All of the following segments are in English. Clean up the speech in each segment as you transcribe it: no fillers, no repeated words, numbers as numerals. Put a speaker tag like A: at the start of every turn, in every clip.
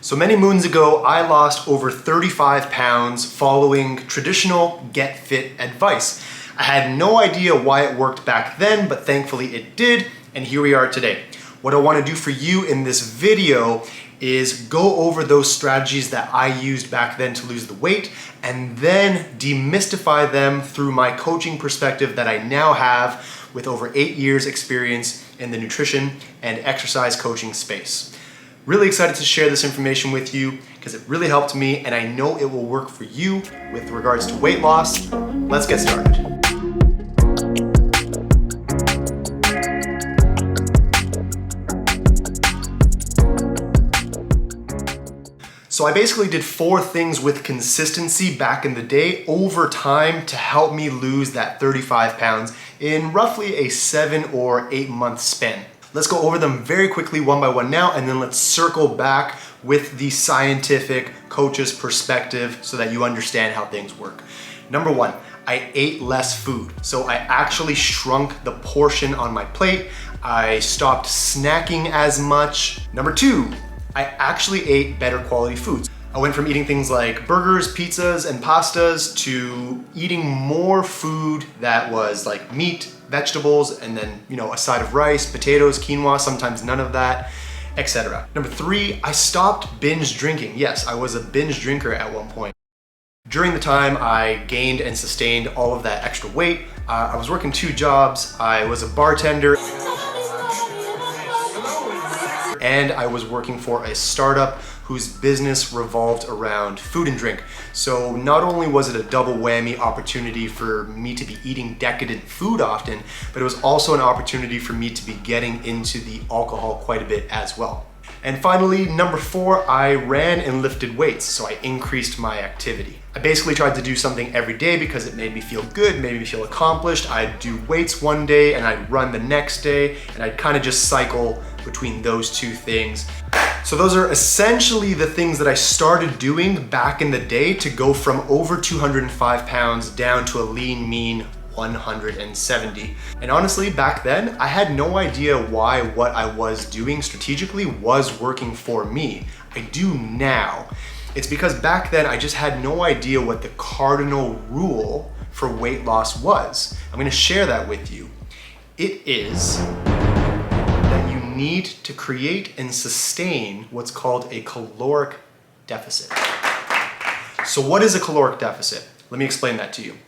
A: So many moons ago, I lost over 35 pounds following traditional get fit advice. I had no idea why it worked back then, but thankfully it did, and here we are today. What I want to do for you in this video is go over those strategies that I used back then to lose the weight, and then demystify them through my coaching perspective that I now have with over 8 years experience in the nutrition and exercise coaching space. Really excited to share this information with you because it really helped me and I know it will work for you with regards to weight loss. Let's get started. So I basically did 4 things with consistency back in the day over time to help me lose that 35 pounds in roughly a 7 or 8 month span. Let's go over them very quickly one by one now, and then let's circle back with the scientific coach's perspective so that you understand how things work. Number 1, I ate less food. So I actually shrunk the portion on my plate. I stopped snacking as much. Number 2, I actually ate better quality foods. I went from eating things like burgers, pizzas, and pastas to eating more food that was like meat, vegetables, and then, a side of rice, potatoes, quinoa, sometimes none of that, etc. Number 3, I stopped binge drinking. Yes, I was a binge drinker at one point. During the time I gained and sustained all of that extra weight, I was working 2 jobs. I was a bartender, and I was working for a startup whose business revolved around food and drink. So not only was it a double whammy opportunity for me to be eating decadent food often, but it was also an opportunity for me to be getting into the alcohol quite a bit as well. And finally, number 4, I ran and lifted weights, so I increased my activity. I basically tried to do something every day because it made me feel good, made me feel accomplished. I'd do weights one day and I'd run the next day, and I'd kind of just cycle between those 2 things. So those are essentially the things that I started doing back in the day to go from over 205 pounds down to a lean, mean 170. And honestly, back then, I had no idea why what I was doing strategically was working for me. I do now. It's because back then I just had no idea what the cardinal rule for weight loss was. I'm gonna share that with you. It is that you need to create and sustain what's called a caloric deficit. So what is a caloric deficit? Let me explain that to you.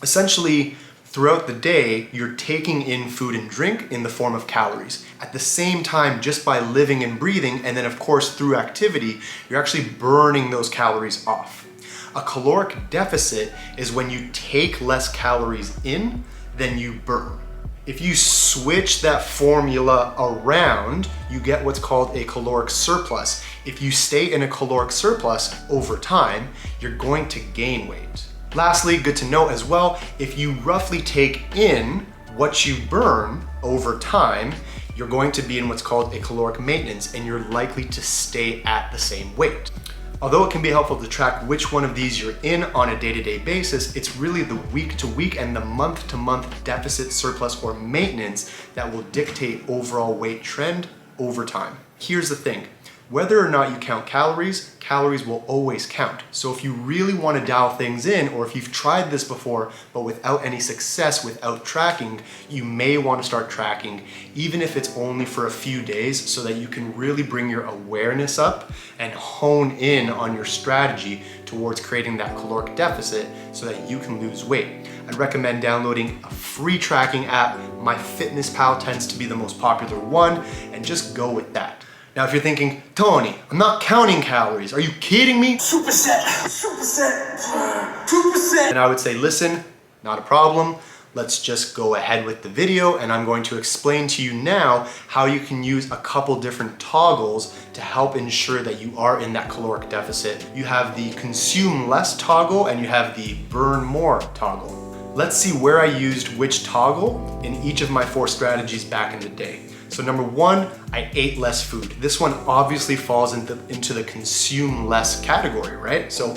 A: Essentially, throughout the day, you're taking in food and drink in the form of calories. At the same time, just by living and breathing, and then of course through activity, you're actually burning those calories off. A caloric deficit is when you take less calories in than you burn. If you switch that formula around, you get what's called a caloric surplus. If you stay in a caloric surplus over time, you're going to gain weight. Lastly, good to know as well, if you roughly take in what you burn over time, you're going to be in what's called a caloric maintenance, and you're likely to stay at the same weight. Although it can be helpful to track which one of these you're in on a day-to-day basis, it's really the week-to-week and the month-to-month deficit, surplus, or maintenance that will dictate overall weight trend over time. Here's the thing. Whether or not you count calories, calories will always count. So if you really want to dial things in, or if you've tried this before, but without any success, without tracking, you may want to start tracking, even if it's only for a few days, so that you can really bring your awareness up and hone in on your strategy towards creating that caloric deficit so that you can lose weight. I'd recommend downloading a free tracking app. MyFitnessPal tends to be the most popular one, and just go with that. Now, if you're thinking, Tony, I'm not counting calories. Are you kidding me? Superset, 2%. And I would say, listen, not a problem. Let's just go ahead with the video, and I'm going to explain to you now how you can use a couple different toggles to help ensure that you are in that caloric deficit. You have the consume less toggle and you have the burn more toggle. Let's see where I used which toggle in each of my 4 strategies back in the day. So number 1, I ate less food. This one obviously falls into the consume less category, right? So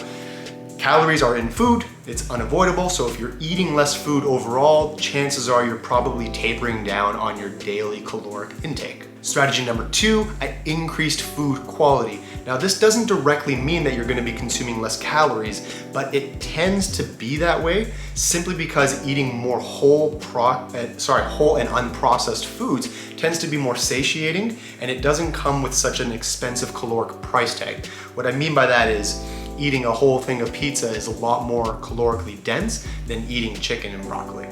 A: calories are in food, it's unavoidable. So if you're eating less food overall, chances are you're probably tapering down on your daily caloric intake. Strategy number 2, I increased food quality. Now, this doesn't directly mean that you're going to be consuming less calories, but it tends to be that way simply because eating more whole and unprocessed foods tends to be more satiating, and it doesn't come with such an expensive caloric price tag. What I mean by that is eating a whole thing of pizza is a lot more calorically dense than eating chicken and broccoli.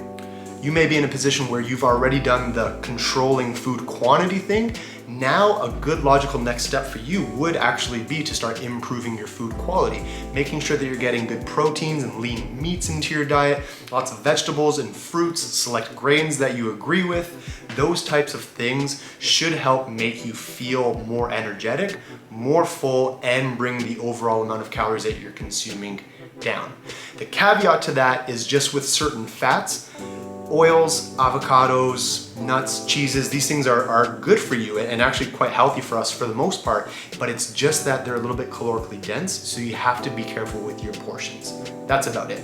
A: You may be in a position where you've already done the controlling food quantity thing. Now, a good logical next step for you would actually be to start improving your food quality, making sure that you're getting good proteins and lean meats into your diet, lots of vegetables and fruits, select grains that you agree with. Those types of things should help make you feel more energetic, more full, and bring the overall amount of calories that you're consuming down. The caveat to that is just with certain fats, oils, avocados, nuts, cheeses, these things are good for you and actually quite healthy for us for the most part, but it's just that they're a little bit calorically dense, so you have to be careful with your portions. That's about it.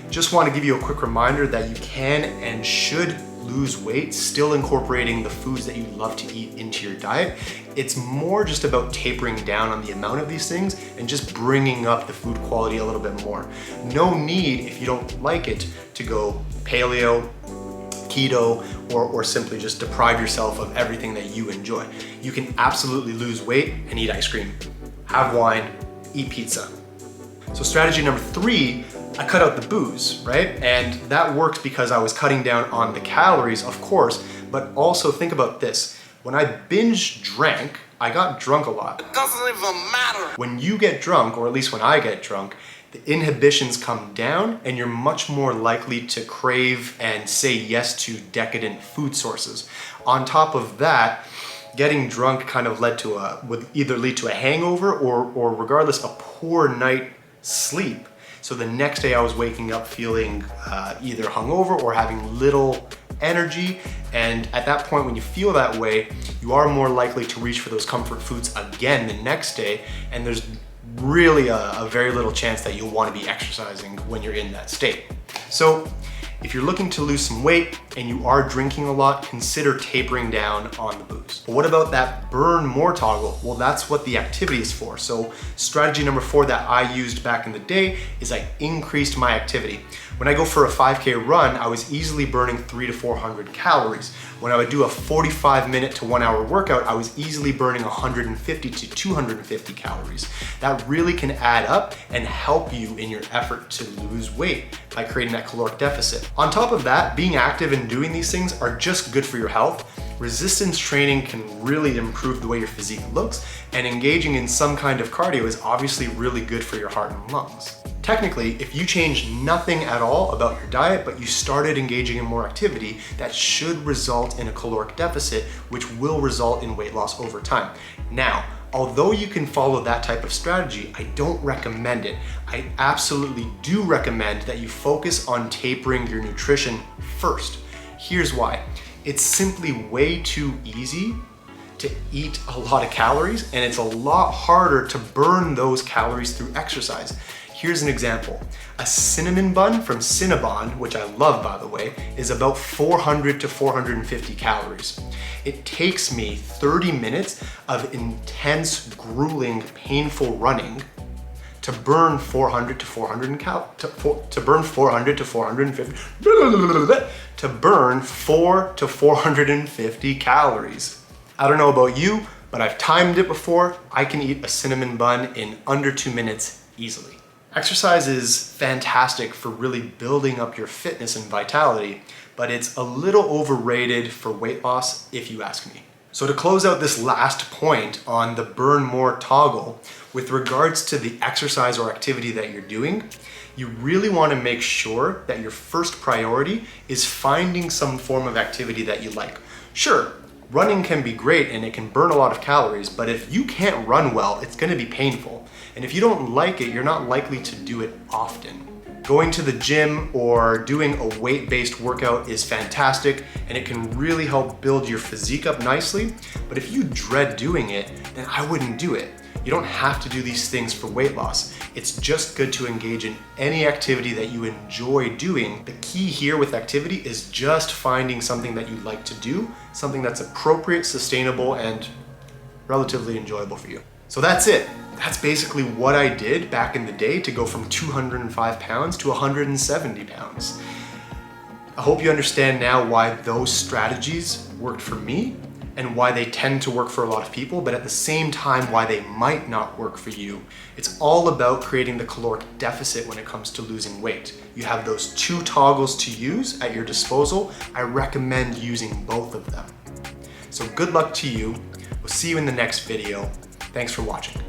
A: Just want to give you a quick reminder that you can and should lose weight, still incorporating the foods that you love to eat into your diet. It's more just about tapering down on the amount of these things and just bringing up the food quality a little bit more. No need, if you don't like it, to go paleo, keto, or simply just deprive yourself of everything that you enjoy. You can absolutely lose weight and eat ice cream, have wine, eat pizza. So strategy number 3, I cut out the booze, right? And that worked because I was cutting down on the calories, of course, but also think about this. When I binge drank, I got drunk a lot.
B: It doesn't even matter.
A: When you get drunk, or at least when I get drunk, the inhibitions come down and you're much more likely to crave and say yes to decadent food sources. On top of that, getting drunk kind of would either lead to a hangover or regardless, a poor night sleep. So the next day I was waking up feeling either hungover or having little energy. And at that point, when you feel that way, you are more likely to reach for those comfort foods again the next day. And there's really a very little chance that you'll want to be exercising when you're in that state. So if you're looking to lose some weight and you are drinking a lot, consider tapering down on the booze. But what about that burn more toggle? Well, that's what the activity is for. So strategy number 4 that I used back in the day is I increased my activity. When I go for a 5K run, I was easily burning 300 to 400 calories. When I would do a 45-minute to 1 hour workout, I was easily burning 150 to 250 calories. That really can add up and help you in your effort to lose weight by creating that caloric deficit. On top of that, being active and doing these things are just good for your health. Resistance training can really improve the way your physique looks, and engaging in some kind of cardio is obviously really good for your heart and lungs. Technically, if you change nothing at all about your diet, but you started engaging in more activity, that should result in a caloric deficit, which will result in weight loss over time. Now, although you can follow that type of strategy, I don't recommend it. I absolutely do recommend that you focus on tapering your nutrition first. Here's why. It's simply way too easy to eat a lot of calories, and it's a lot harder to burn those calories through exercise. Here's an example. A cinnamon bun from Cinnabon, which I love by the way, is about 400 to 450 calories. It takes me 30 minutes of intense, grueling, painful running to burn 400 to 450 to burn 4 to 450 calories. I don't know about you, but I've timed it before. I can eat a cinnamon bun in under 2 minutes easily. Exercise is fantastic for really building up your fitness and vitality, but it's a little overrated for weight loss if you ask me. So to close out this last point on the burn more toggle, with regards to the exercise or activity that you're doing, you really want to make sure that your first priority is finding some form of activity that you like. Sure, running can be great and it can burn a lot of calories, but if you can't run well, it's going to be painful. And if you don't like it, you're not likely to do it often. Going to the gym or doing a weight-based workout is fantastic and it can really help build your physique up nicely. But if you dread doing it, then I wouldn't do it. You don't have to do these things for weight loss. It's just good to engage in any activity that you enjoy doing. The key here with activity is just finding something that you like to do, something that's appropriate, sustainable, and relatively enjoyable for you. So that's it. That's basically what I did back in the day to go from 205 pounds to 170 pounds. I hope you understand now why those strategies worked for me and why they tend to work for a lot of people, but at the same time, why they might not work for you. It's all about creating the caloric deficit when it comes to losing weight. You have those two toggles to use at your disposal. I recommend using both of them. So good luck to you. We'll see you in the next video. Thanks for watching.